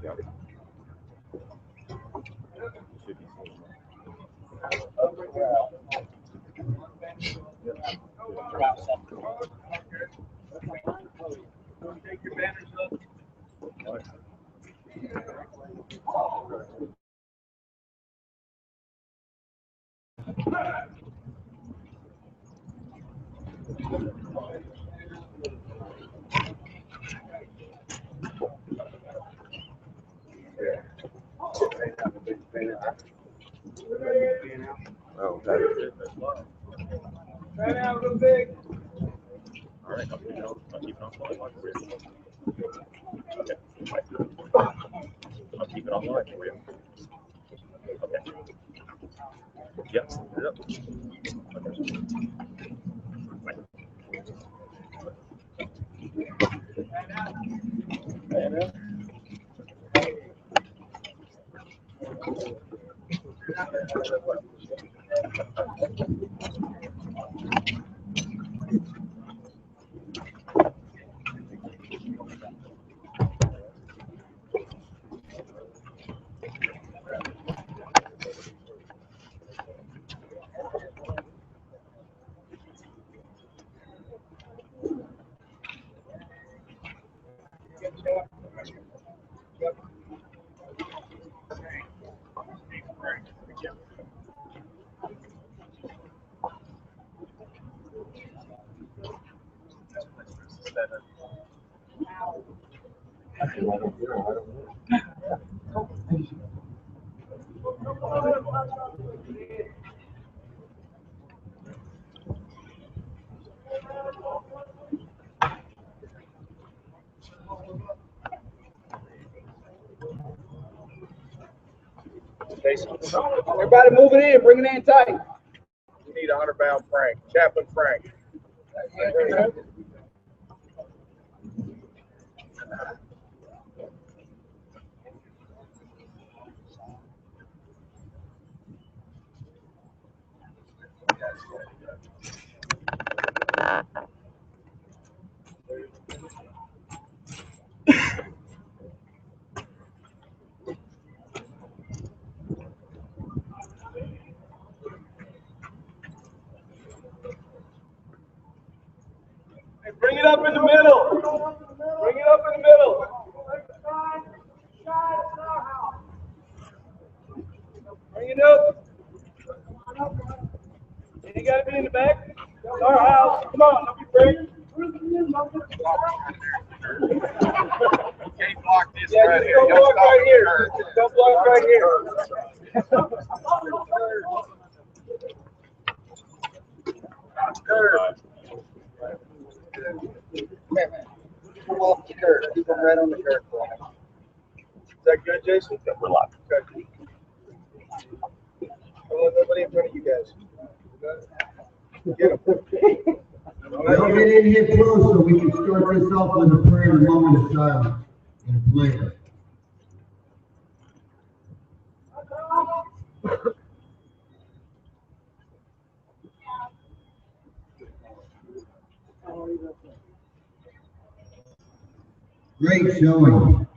Take your banners up. Oh, that is it. Fan out real big. All right, I'll keep it on line for you. Okay. I'll keep it on line for you. Okay. Yep. Yep. Everybody move it in, bring it in tight. We need a 100-pound Frank, Chaplain Frank. Hey, bring it up in the middle. Bring it up in the middle. Bring it up. You gotta be in the back. It's our house. Come on, don't be afraid. Can't block this Yeah, right just here. don't Y'all block stop right at here. the curb. Just don't block right here. Curb. Come off the curb. Keep them right on the curb. Is that good, Jason? We're live. Okay. Don't let nobody in front of you guys. Get them. We'll get in here close so we can start this off with a prayer and a moment of silence and a prayer. Great showing.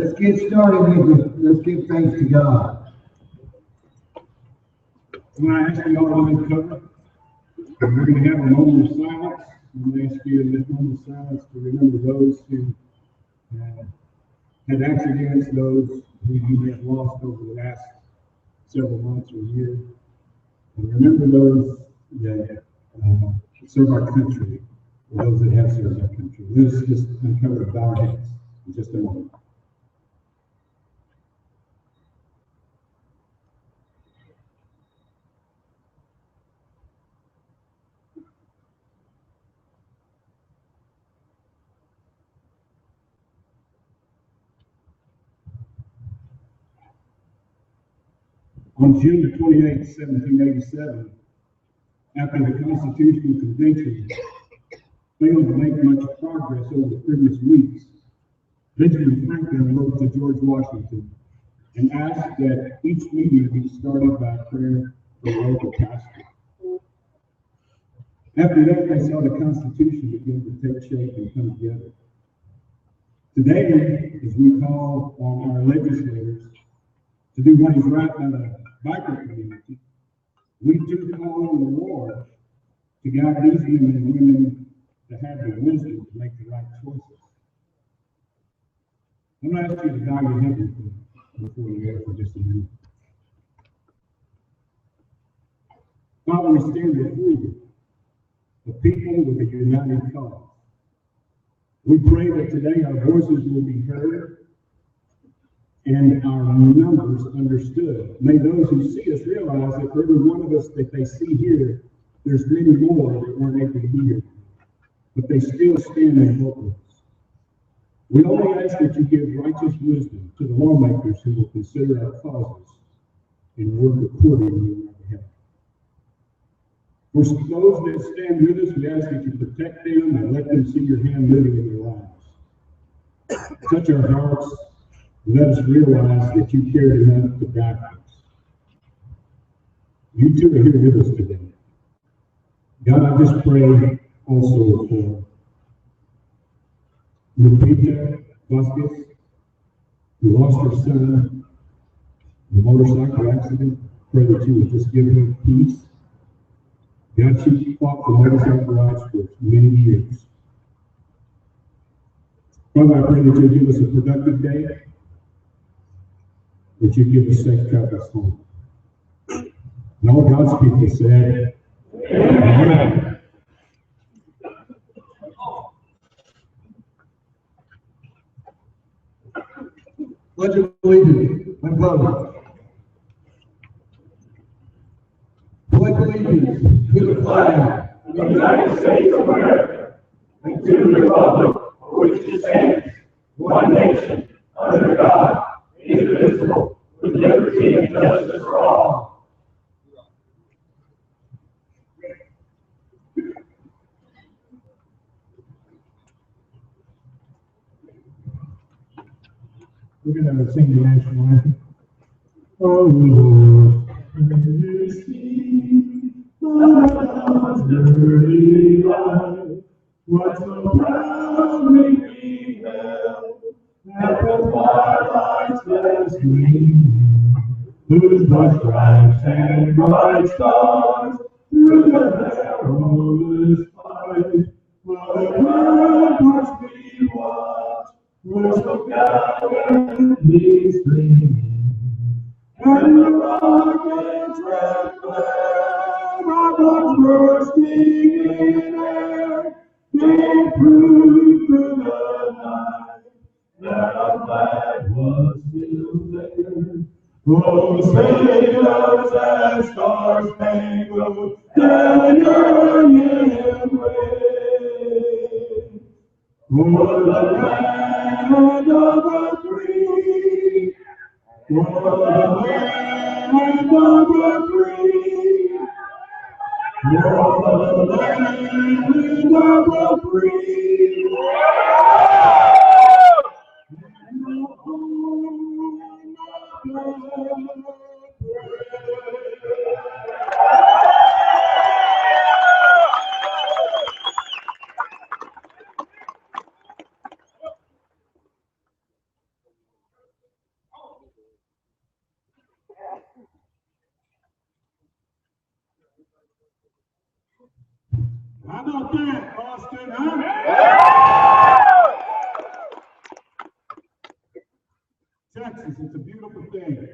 Let's get started. Let's give thanks to God. When I ask you all to uncover, we're going to have a moment of silence. I'm going to ask you in this moment of silence to remember those who had accidents, those who you may have lost over the last several months or years. And remember those that serve our country, or those that have served our country. Let's just uncover our heads in just a moment. On June the 28th, 1787, after the Constitutional Convention failed to make much progress over the previous weeks, Benjamin Franklin wrote to George Washington and asked that each meeting be started by a prayer for the local pastor. After that, they saw the Constitution begin to take shape and come together. Today, as we call on our legislators to do what is right by the biker community, we do call on the Lord to guide these men and women to have the wisdom to make the right choices. I'm going to ask you to bow your head with me before you go for just a minute. Father, we stand before you, the people with a united cause. We pray that today our voices will be heard and our numbers understood. May those who see us realize that for every one of us that they see here, there's many more that weren't able to be here, but they still stand in helpless. We only ask that you give righteous wisdom to the lawmakers who will consider our causes and work accordingly on our behalf. For those that stand with us, we ask that you protect them and let them see your hand moving in their lives. Touch our hearts. Let us realize that you cared enough to guide us. You two are here with us today. God, I just pray also for Lupita Vasquez, who lost her son in a motorcycle accident. Pray that you would just give her peace. God, she fought for motorcycle rights for many years. Father, I pray that you give us a productive day, that you give us safe travels home. And all God's people said, Amen. Pledge of allegiance. Unpause. Pledge allegiance to the flag of the United States of America, and to the republic for which it stands, one nation, under God, indivisible, with liberty and justice for all. We're going to sing the national anthem. Oh Lord, let me God's dirty life, what so proudly we held, at the twilight's last gleaming, whose bright stripes and bright stars through the perilous fight, while the ramparts we watched were so gallantly streaming. And the rockets red flare, our guns bursting in air, they proved through the night that our flag was still there. Oh, sailors and star-spangled banner yet wave, o'er the land of the free. For the land of the free, for the land of the free, and the home of the brave. How about that, Austin, huh? Texas, it's a beautiful thing.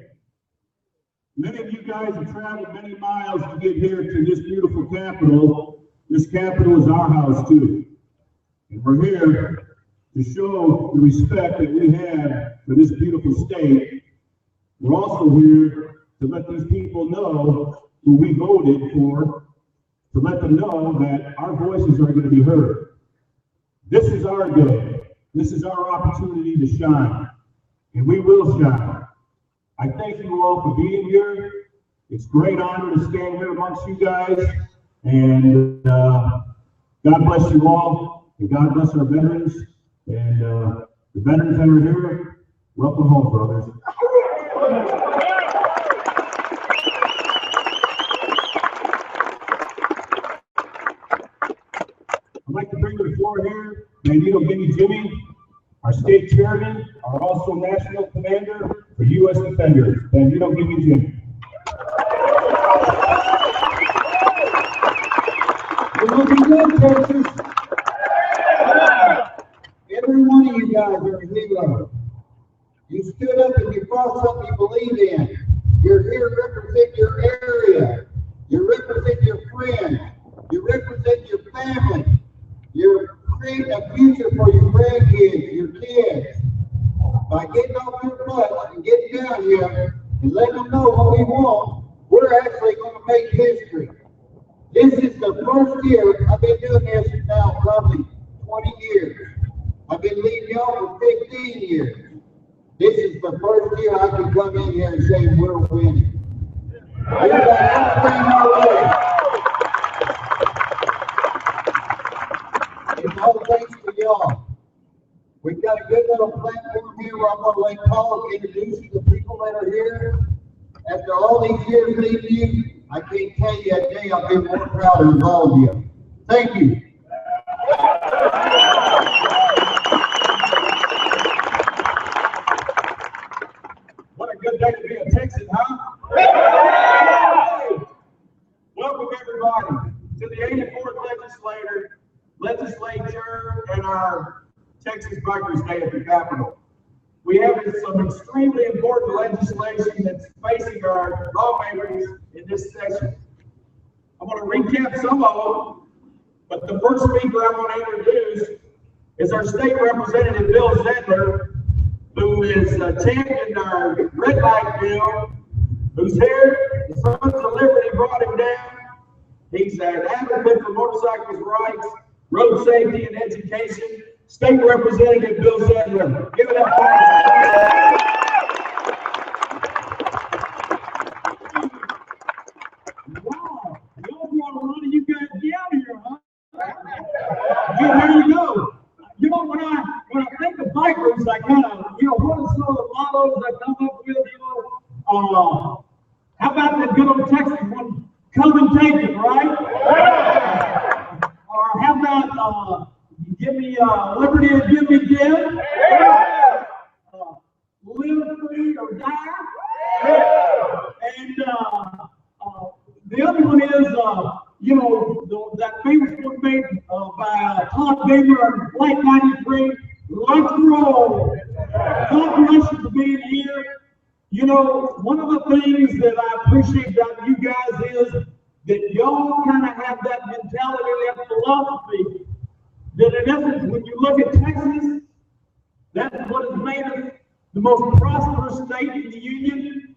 Many of you guys have traveled many miles to get here to this beautiful capital. This capital is our house too. And we're here to show the respect that we have for this beautiful state. We're also here to let these people know who we voted for, to let them know that our voices are going to be heard. This is our day. This is our opportunity to shine, and we will shine. I thank you all for being here. It's a great honor to stand here amongst you guys, and God bless you all, and God bless our veterans, and the veterans that are here, welcome home, brothers. I'd like to bring to the floor here Bandito Gimme Jimmy, our state chairman, our also national commander for U.S. Defenders. Bandito Gimme Jimmy. You're looking good, Texas. Every one of you guys are a hero. You stood up and you fought something you believe in. You're here to represent your area. You represent your friends. You represent your family. You're creating a future for your grandkids, your kids. By getting off your butt and getting down here and letting them know what we want, we're actually going to make history. This is the first year I've been doing this now, probably 20 years. I've been leading y'all for 15 years. This is the first year I can come in here and say we're winning. We got everything our way. It's all thanks to y'all. We've got a good little platform here where I'm going to let Paul introduce you to the people that are here. After all these years leading you, I can't tell you a day I've been more proud of all of you. Thank you. What a good day to be a Texan, huh? Welcome everybody to the 84th legislature and our Texas Bikers Day at the Capitol. We have some extremely important legislation that's facing our lawmakers in this session. I'm going to recap some of them, but the first speaker I'm going to introduce is our state representative, Bill Zedler, who is championing our red light bill, who's here. The Sons of Liberty brought him down. He's an advocate for motorcycles' rights, road safety, and education. State Representative Bill Zedler. Give it up for him. Wow, y'all brought a lot of you guys down here, huh? Yeah, there you go. You know, when I think of bikers, I kind of, what are some of the mottos I come up with, how about that good old Texas one, come and take it, right? Or how about, give me liberty and give me death. Live free or die. And the other one is, that famous one made by Todd Gamer and Flight 93. Let's roll. God bless you for being here. One of the things that I appreciate about you guys is that y'all kind of have that mentality, that philosophy, that in essence, when you look at Texas, that's what has made us the most prosperous state in the union.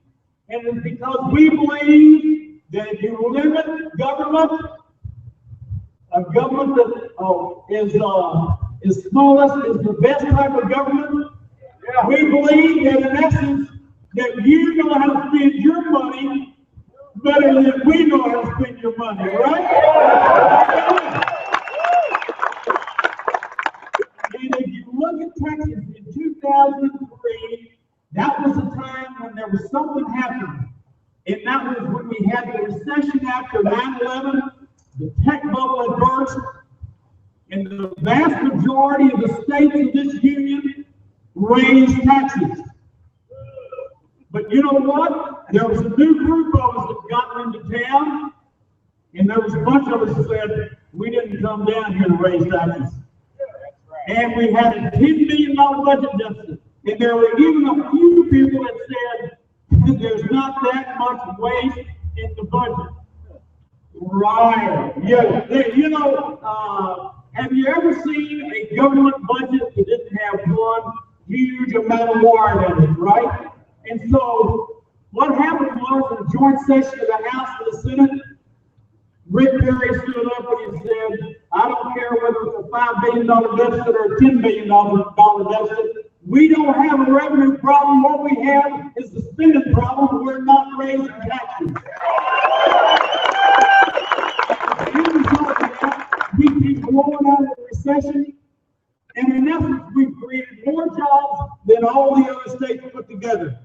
And it's because we believe that if you limit government, a government that is smallest is the best type of government. Yeah. We believe that in essence, that you know how to spend your money better than we know how to spend your money, right? And if you look at Texas in 2003, that was a time when there was something happening. And that was when we had the recession after 9/11, the tech bubble had burst, and the vast majority of the states in this union raised taxes. But you know what? There was a new group of us that got into town, And there was a bunch of us that said, we didn't come down here to raise taxes. And we had a $10 million budget deficit. And there were even a few people that said that there's not that much waste in the budget. Right. Yeah. You know, have you ever seen a government budget that didn't have one huge amount of wire in it, right? And so what happened was in the joint session of the House and the Senate, Rick Perry stood up and he said, I don't care whether it's a $5 billion deficit or a $10 billion deficit. We don't have a revenue problem. What we have is the spending problem. We're not raising taxes. We keep rolling out of the recession, and in essence, we've created more jobs than all the other states put together.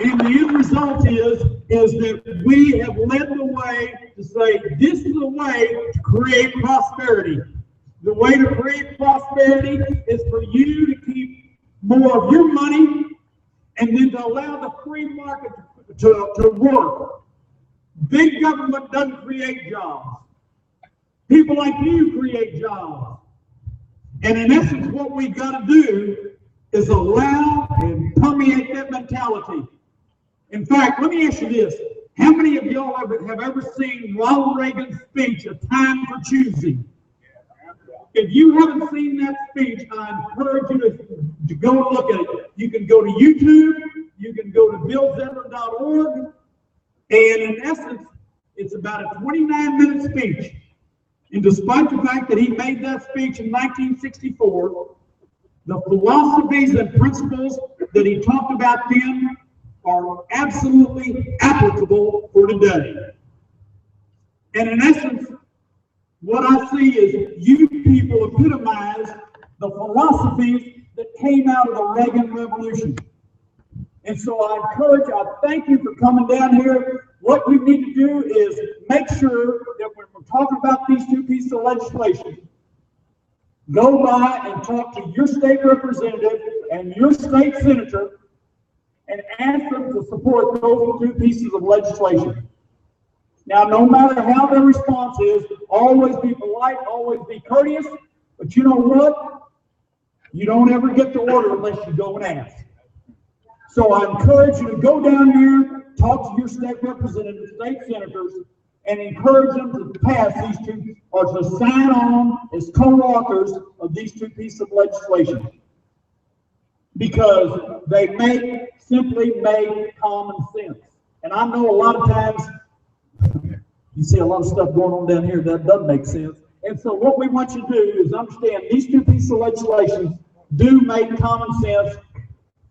And the end result is that we have led the way to say this is a way to create prosperity. The way to create prosperity is for you to keep more of your money and then to allow the free market to work. Big government doesn't create jobs. People like you create jobs. And in essence, what we got to do is allow and permeate that mentality. In fact, let me ask you this. How many of y'all have ever seen Ronald Reagan's speech, A Time for Choosing? If you haven't seen that speech, I encourage you to go and look at it. You can go to YouTube, you can go to billzedler.org, and in essence, it's about a 29-minute speech. And despite the fact that he made that speech in 1964, the philosophies and principles that he talked about then are absolutely applicable for today. And in essence, what I see is you people epitomize the philosophies that came out of the Reagan Revolution. And so I thank you for coming down here. What you need to do is make sure that when we're talking about these two pieces of legislation, go by and talk to your state representative and your state senator and ask them to support those two pieces of legislation. Now, no matter how their response is, always be polite, always be courteous, but you know what? You don't ever get the order unless you go and ask. So I encourage you to go down there, talk to your state representatives, state senators, and encourage them to pass these two, or to sign on as co-authors of these two pieces of legislation. Because they simply make common sense. And I know a lot of times, you see a lot of stuff going on down here that doesn't make sense. And so what we want you to do is understand these two pieces of legislation do make common sense.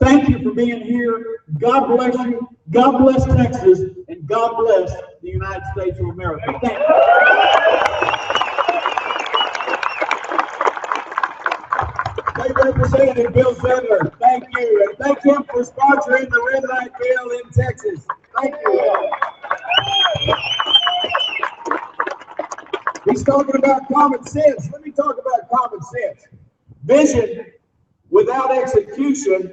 Thank you for being here. God bless you. God bless Texas. And God bless the United States of America. Thank you. State Representative Bill Zedler, thank you. And thank him for sponsoring the red light bill in Texas. Thank you. He's talking about common sense. Let me talk about common sense. Vision without execution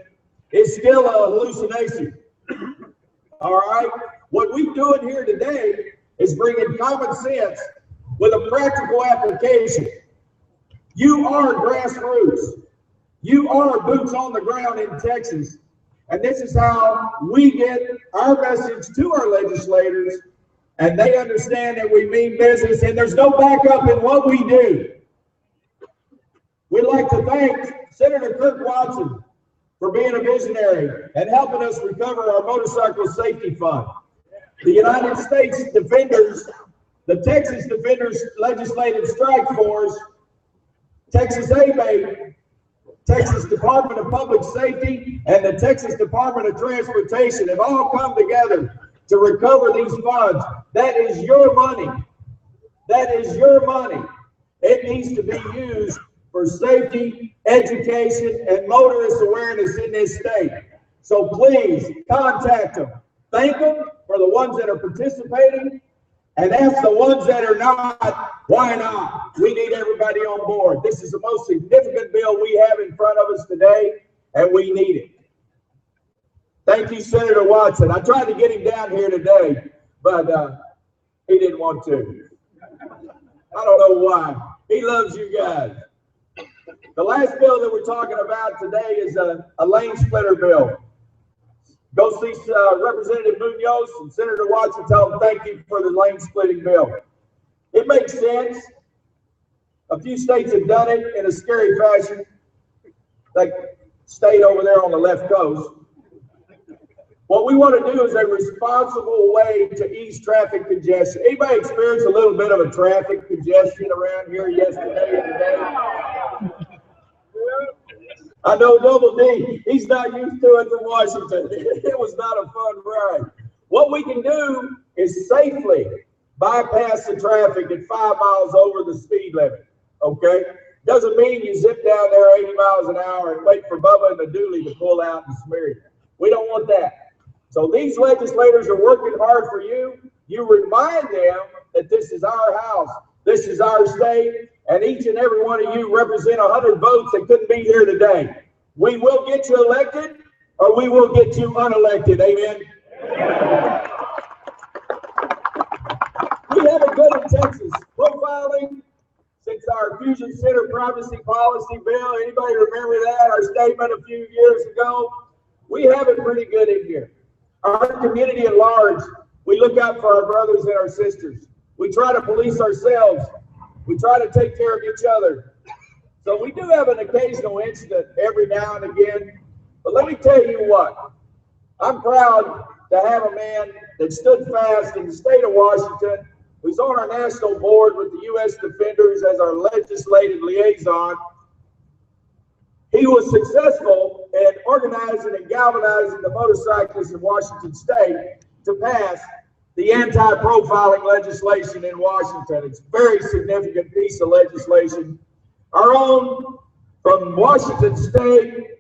is still a hallucination. All right? What we're doing here today is bringing common sense with a practical application. You are grassroots. You are boots on the ground in Texas. And this is how we get our message to our legislators, and they understand that we mean business, and there's no backup in what we do. We'd like to thank Senator Kirk Watson for being a visionary and helping us recover our motorcycle safety fund. The United States Defenders, the Texas Defenders Legislative Strike Force, Texas ABATE, Texas Department of Public Safety, and the Texas Department of Transportation have all come together to recover these funds. That is your money. That is your money. It needs to be used for safety, education, and motorist awareness in this state. So please contact them. Thank them for the ones that are participating, and ask the ones that are not, why not? We need everybody on board. This is the most significant bill we have in front of us today, and we need it. Thank you, Senator Watson. I tried to get him down here today, but he didn't want to. I don't know why. He loves you guys. The last bill that we're talking about today is a lane splitter bill. Go see Representative Munoz and Senator Watson. Tell them thank you for the lane splitting bill. It makes sense. A few states have done it in a scary fashion, like state over there on the left coast. What we want to do is a responsible way to ease traffic congestion. Anybody experience a little bit of a traffic congestion around here yesterday and today? I know Double D, he's not used to it in Washington. It was not a fun ride. What we can do is safely bypass the traffic at 5 miles over the speed limit, okay? Doesn't mean you zip down there 80 miles an hour and wait for Bubba and the dually to pull out and smear you. We don't want that. So these legislators are working hard for you. You remind them that this is our house, this is our state, and each and every one of you represent 100 votes that couldn't be here today. We will get you elected, or we will get you unelected. Amen. We have it good in Texas. Profiling, since our Fusion Center privacy policy bill, anybody remember that? Our statement a few years ago? We have it pretty good in here. Our community at large, we look out for our brothers and our sisters. We try to police ourselves. We try to take care of each other. So we do have an occasional incident every now and again. But let me tell you what, I'm proud to have a man that stood fast in the state of Washington, who's on our national board with the U.S. Defenders as our legislative liaison. He was successful in organizing and galvanizing the motorcyclists in Washington State to pass the anti-profiling legislation in Washington. It's a very significant piece of legislation. Our own, from Washington State,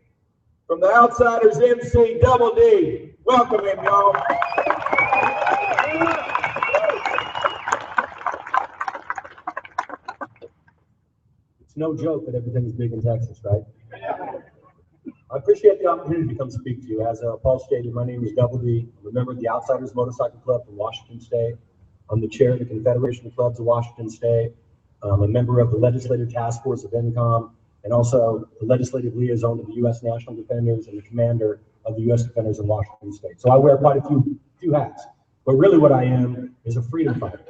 from the Outsiders MC, Double D. Welcome him, y'all. It's no joke that everything's big in Texas, right? I appreciate the opportunity to come speak to you. As Paul stated, my name is Double D. I'm a member of the Outsiders Motorcycle Club from Washington State. I'm the chair of the Confederation of Clubs of Washington State. I'm a member of the Legislative Task Force of NCOM, and also the Legislative Liaison to the U.S. National Defenders and the Commander of the U.S. Defenders in Washington State. So I wear quite a few hats. But really what I am is a freedom fighter,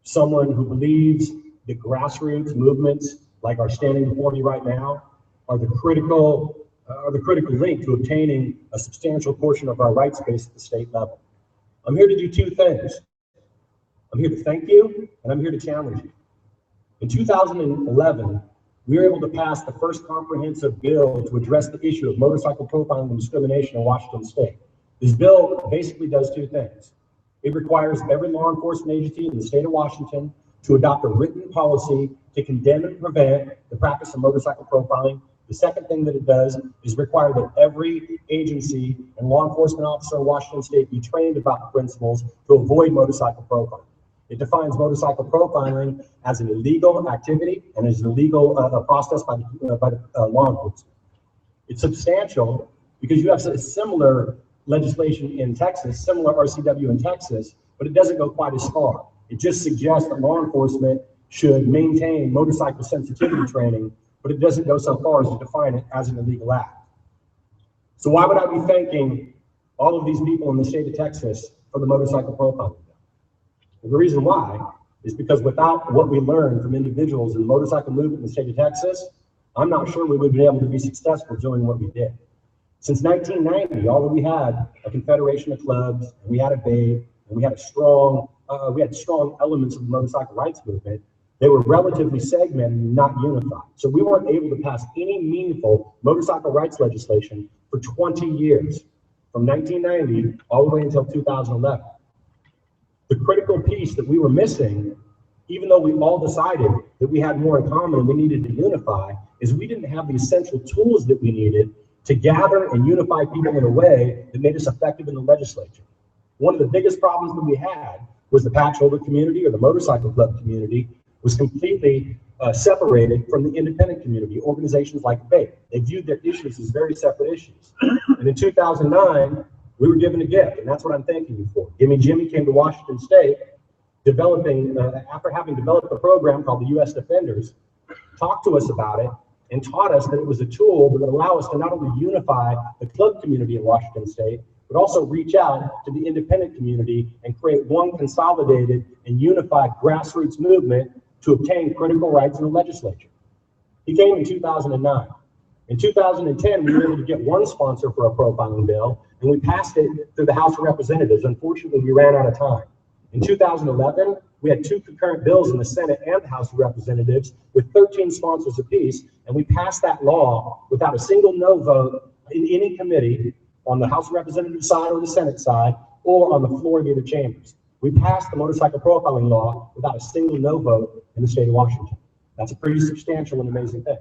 someone who believes that grassroots movements like are standing before me right now are the critical link to obtaining a substantial portion of our rights base at the state level. I'm here to do two things. I'm here to thank you, and I'm here to challenge you. In 2011, we were able to pass the first comprehensive bill to address the issue of motorcycle profiling and discrimination in Washington State. This bill basically does two things. It requires every law enforcement agency in the state of Washington to adopt a written policy to condemn and prevent the practice of motorcycle profiling. The second thing that it does is require that every agency and law enforcement officer in Washington State be trained about the principles to avoid motorcycle profiling. It defines motorcycle profiling as an illegal activity and as an illegal process by the law enforcement. It's substantial because you have similar legislation in Texas, similar RCW in Texas, but it doesn't go quite as far. It just suggests that law enforcement should maintain motorcycle sensitivity training, but it doesn't go so far as to define it as an illegal act. So why would I be thanking all of these people in the state of Texas for the motorcycle profiling? Well, the reason why is because without what we learned from individuals in the motorcycle movement in the state of Texas, I'm not sure we would be able to be successful doing what we did. Since 1990, although we had a confederation of clubs, and we had a BAPE, and we had strong elements of the motorcycle rights movement, they were relatively segmented and not unified. So we weren't able to pass any meaningful motorcycle rights legislation for 20 years, from 1990 all the way until 2011. The critical piece that we were missing, even though we all decided that we had more in common and we needed to unify, is we didn't have the essential tools that we needed to gather and unify people in a way that made us effective in the legislature. One of the biggest problems that we had was the patch holder community, or the motorcycle club community, was completely separated from the independent community, organizations like BAPE. They viewed their issues as very separate issues. And in 2009, We were given a gift, and that's what I'm thanking you for. Gimme Jimmy came to Washington State, after having developed a program called the U.S. Defenders, talked to us about it, and taught us that it was a tool that would allow us to not only unify the club community in Washington State, but also reach out to the independent community and create one consolidated and unified grassroots movement to obtain critical rights in the legislature. He came in 2009. In 2010, we were able to get one sponsor for a profiling bill, and we passed it through the House of Representatives. Unfortunately, we ran out of time. In 2011, we had 2 concurrent bills in the Senate and the House of Representatives with 13 sponsors apiece, and we passed that law without a single no vote in any committee on the House of Representatives side or the Senate side or on the floor of either chambers. We passed the motorcycle profiling law without a single no vote in the state of Washington. That's a pretty substantial and amazing thing.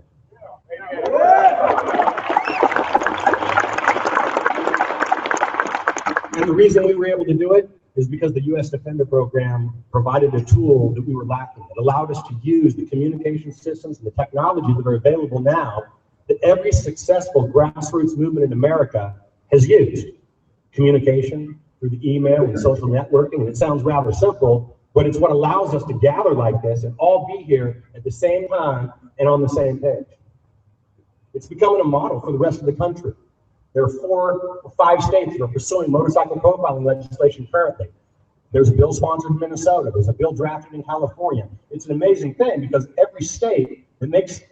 And the reason we were able to do it is because the U.S. Defender program provided a tool that we were lacking. It allowed us to use the communication systems and the technology that are available now that every successful grassroots movement in America has used. Communication through the email and social networking, and it sounds rather simple, but it's what allows us to gather like this and all be here at the same time and on the same page. It's becoming a model for the rest of the country. There are 4 or 5 states that are pursuing motorcycle profiling legislation currently. There's a bill sponsored in Minnesota. There's a bill drafted in California. It's an amazing thing because every state that makes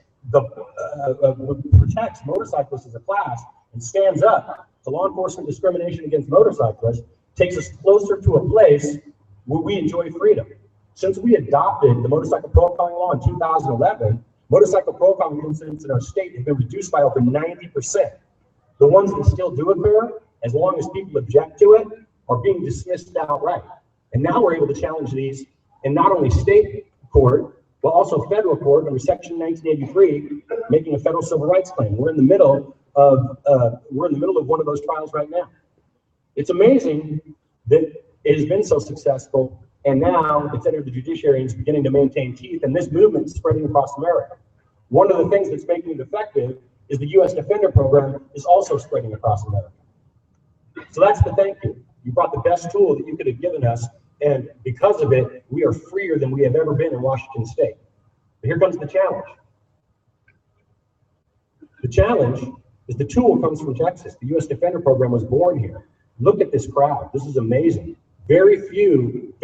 protects motorcyclists as a class and stands up to law enforcement discrimination against motorcyclists takes us closer to a place where we enjoy freedom. Since we adopted the motorcycle profiling law in 2011, motorcycle profiling incidents in our state have been reduced by over 90%. The ones that still do occur, as long as people object to it, are being dismissed outright. And now we're able to challenge these in not only state court, but also federal court under Section 1983, making a federal civil rights claim. We're in the middle of one of those trials right now. It's amazing that it has been so successful, and now it's entered the judiciary and it's beginning to maintain teeth, and this movement is spreading across America. One of the things that's making it effective is the U.S. Defender program is also spreading across America. So that's the thank you. You brought the best tool that you could have given us, and because of it, we are freer than we have ever been in Washington State. But here comes the challenge. The challenge is the tool comes from Texas. The U.S. Defender program was born here. Look at this crowd. This is amazing. Very few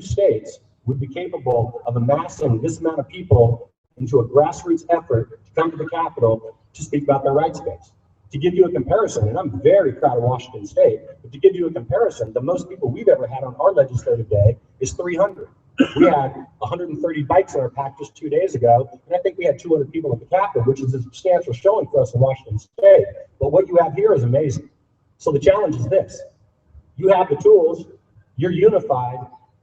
states would be capable of amassing this amount of people into a grassroots effort to come to the Capitol to speak about their rights base. To give you a comparison, and I'm very proud of Washington State, but to give you a comparison, the most people we've ever had on our legislative day is 300. We had 130 bikes in our pack just 2 days ago, and I think we had 200 people at the Capitol, which is a substantial showing for us in Washington State. But what you have here is amazing. So the challenge is this. You have the tools, you're unified,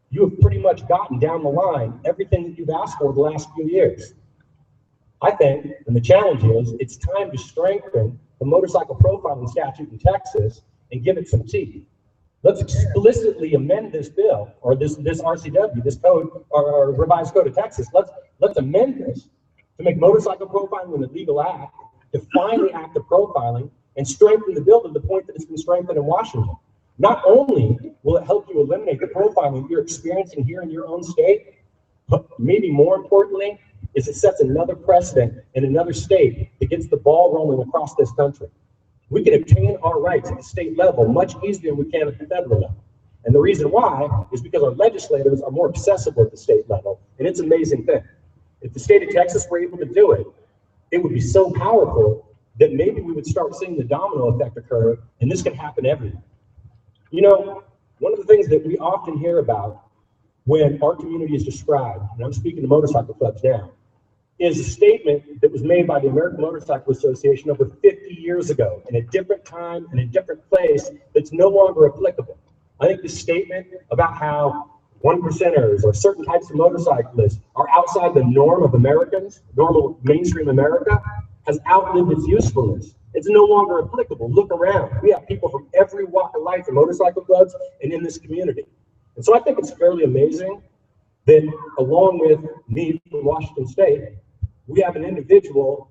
you have pretty much gotten down the line everything that you've asked for the last few years. I think, and the challenge is, it's time to strengthen the motorcycle profiling statute in Texas and give it some teeth. Let's explicitly amend this bill, or this RCW, this code, or revised code of Texas. Let's amend this to make motorcycle profiling an illegal act, define the act of profiling, and strengthen the bill to the point that it's been strengthened in Washington. Not only will it help you eliminate the profiling you're experiencing here in your own state, but maybe more importantly, is it sets another precedent in another state that gets the ball rolling across this country. We can obtain our rights at the state level much easier than we can at the federal level. And the reason why is because our legislators are more accessible at the state level, and it's an amazing thing. If the state of Texas were able to do it, it would be so powerful that maybe we would start seeing the domino effect occur, and this can happen everywhere. You know, one of the things that we often hear about when our community is described, and I'm speaking to motorcycle clubs now, is a statement that was made by the American Motorcycle Association over 50 years ago in a different time and a different place that's no longer applicable. I think the statement about how 1%ers or certain types of motorcyclists are outside the norm of Americans, normal mainstream America, has outlived its usefulness. It's no longer applicable. Look around. We have people from every walk of life in motorcycle clubs and in this community. And so I think it's fairly amazing that along with me from Washington State, we have an individual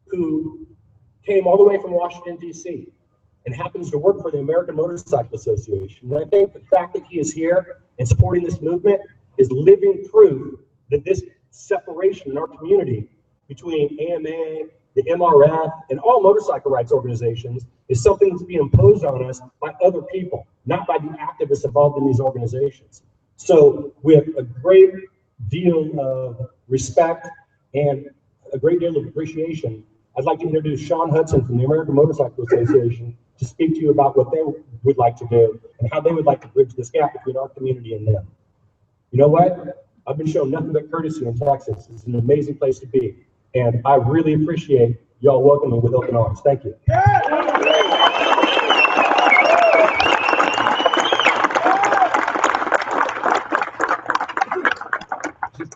who came all the way from Washington, D.C., and happens to work for the American Motorcycle Association. And I think the fact that he is here and supporting this movement is living proof that this separation in our community between AMA, the MRF, and all motorcycle rights organizations is something that's being imposed on us by other people, not by the activists involved in these organizations. So with a great deal of respect and a great deal of appreciation, I'd like to introduce Sean Hudson from the American Motorcycle Association to speak to you about what they would like to do and how they would like to bridge this gap between our community and them. You know what? I've been shown nothing but courtesy in Texas. It's an amazing place to be. And I really appreciate y'all welcoming me with open arms. Thank you.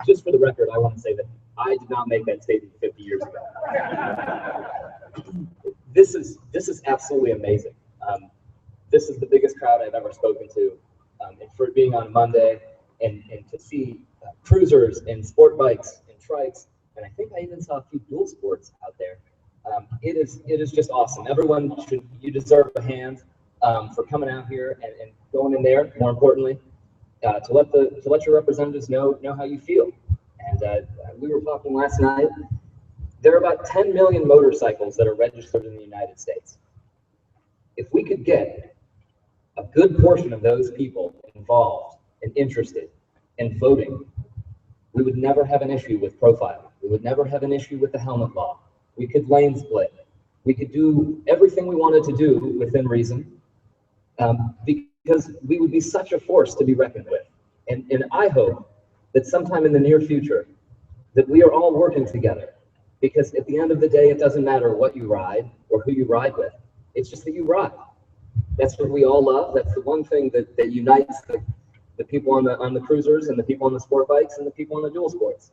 Just for the record, I want to say that I did not make that statement 50 years ago. This is absolutely amazing. This is the biggest crowd I've ever spoken to. And for it being on Monday and to see cruisers and sport bikes and trikes, and I think I even saw a few dual sports out there. It is just awesome. Everyone you deserve a hand for coming out here and going in there. More importantly, to let your representatives know how you feel. And we were talking last night. There are about 10 million motorcycles that are registered in the United States. If we could get a good portion of those people involved and interested in voting, we would never have an issue with profiling. We would never have an issue with the helmet law. We could lane split. We could do everything we wanted to do within reason, because we would be such a force to be reckoned with. And I hope that sometime in the near future that we are all working together, because at the end of the day, it doesn't matter what you ride or who you ride with. It's just that you ride. That's what we all love. That's the one thing that unites the people on the cruisers and the people on the sport bikes and the people on the dual sports.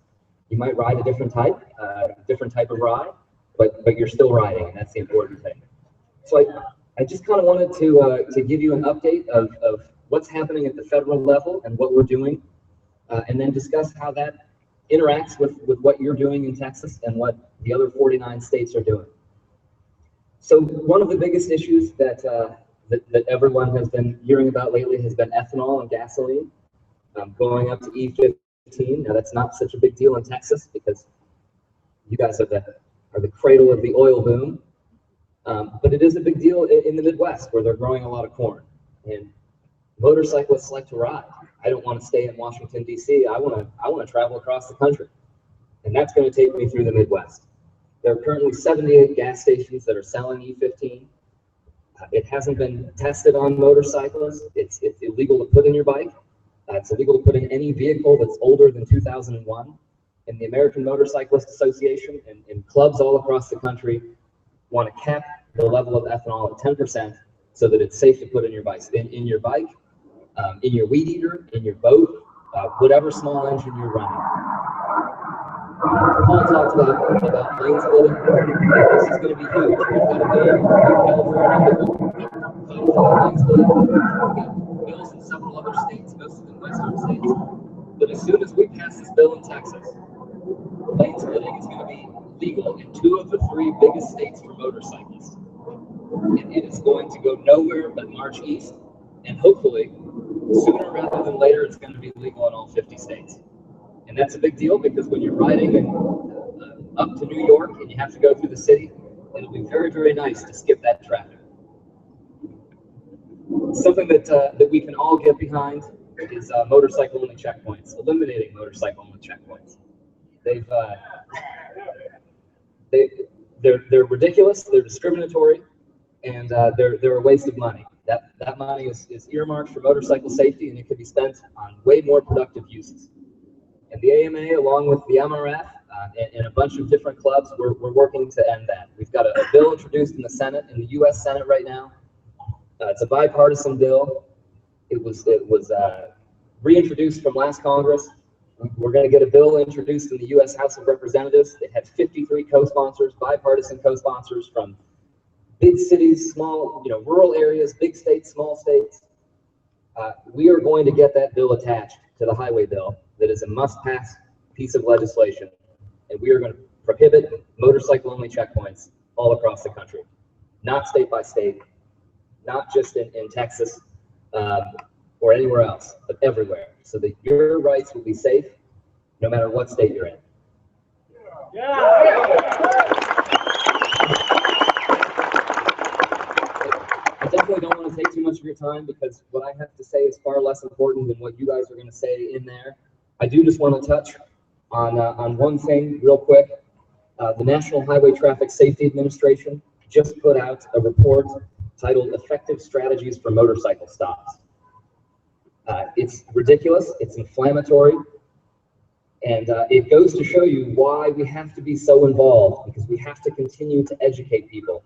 You might ride a different type of ride, but you're still riding, and that's the important thing. So I just kind of wanted to give you an update of what's happening at the federal level and what we're doing, and then discuss how that interacts with what you're doing in Texas and what the other 49 states are doing. So one of the biggest issues that everyone has been hearing about lately has been ethanol and gasoline going up to E15. Now that's not such a big deal in Texas because you guys are the cradle of the oil boom, but it is a big deal in the Midwest where they're growing a lot of corn, and motorcyclists like to ride. I don't want to stay in Washington, D.C. I want to travel across the country, and that's going to take me through the Midwest. There are currently 78 gas stations that are selling E15. It hasn't been tested on motorcyclists. It's illegal to put in your bike. It's illegal to put in any vehicle that's older than 2001. And the American Motorcyclist Association and clubs all across the country want to cap the level of ethanol at 10% so that it's safe to put in your bike, in your bike, in your weed eater, in your boat, whatever small engine you're running. Paul talked about lane splitting. This is going to be huge. We've got a bill in California that will codify lane splitting. We've got bills in several other states, most of them western states. But as soon as we pass this bill in Texas, lane splitting is going to be legal in 2 of the 3 biggest states for motorcyclists. And it is going to go nowhere but march east. And hopefully, sooner rather than later, it's going to be legal in all 50 states. And that's a big deal because when you're riding up to New York and you have to go through the city, it'll be very, very nice to skip that traffic. Something that we can all get behind is motorcycle-only checkpoints, eliminating motorcycle-only checkpoints. They're ridiculous, they're discriminatory, and they're a waste of money. That money is earmarked for motorcycle safety, and it could be spent on way more productive uses. And the AMA, along with the MRF and a bunch of different clubs, we're working to end that. We've got a bill introduced in the Senate, in the U.S. Senate right now. It's a bipartisan bill. It was reintroduced from last Congress. We're going to get a bill introduced in the U.S. House of Representatives. It had 53 co-sponsors, bipartisan co-sponsors from big cities, small, rural areas, big states, small states. We are going to get that bill attached to the highway bill. That is a must-pass piece of legislation, and we are going to prohibit motorcycle-only checkpoints all across the country, not state by state, not just in Texas or anywhere else, but everywhere, so that your rights will be safe no matter what state you're in. I definitely don't want to take too much of your time because what I have to say is far less important than what you guys are going to say in there. I do just want to touch on one thing real quick. The National Highway Traffic Safety Administration just put out a report titled Effective Strategies for Motorcycle Stops. It's ridiculous, it's inflammatory, and it goes to show you why we have to be so involved, because we have to continue to educate people.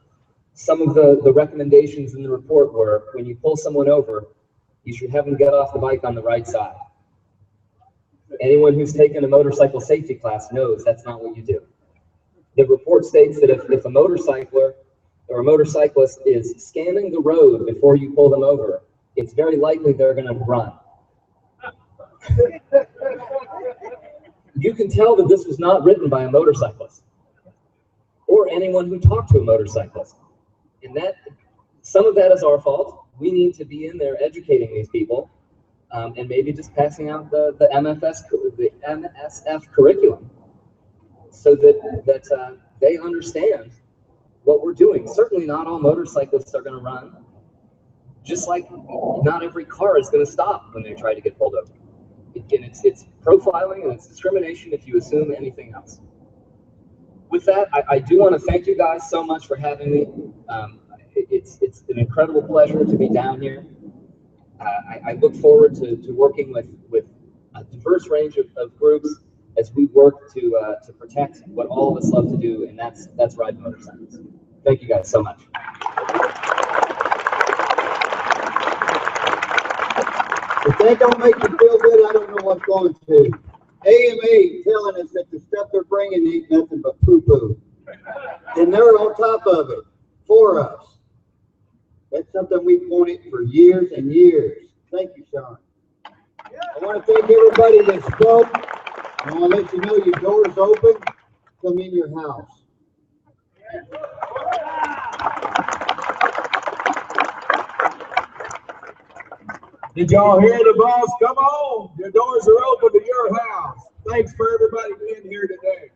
Some of the recommendations in the report were, when you pull someone over, you should have them get off the bike on the right side. Anyone who's taken a motorcycle safety class knows that's not what you do. The report states that if a motorcycler or a motorcyclist is scanning the road before you pull them over, it's very likely they're going to run. You can tell that this was not written by a motorcyclist or anyone who talked to a motorcyclist. And that, some of that is our fault. We need to be in there educating these people, and maybe just passing out the MSF curriculum so that they understand what we're doing. Certainly not all motorcyclists are going to run, just like not every car is going to stop when they try to get pulled over. Again, it's profiling and it's discrimination if you assume anything else. With that, I do want to thank you guys so much for having me. It's an incredible pleasure to be down here. I look forward to working with a diverse range of groups as we work to protect what all of us love to do, and that's ride motorcycles. Thank you guys so much. If that don't make you feel good, I don't know what's going to. AMA telling us that the stuff they're bringing ain't nothing but poo-poo. And they're on top of it for us. That's something we've wanted for years and years. Thank you, Sean. I want to thank everybody that spoke. I want to let you know your door's open. Come in your house. Did y'all hear the boss? Come on, your doors are open to your house. Thanks for everybody being here today.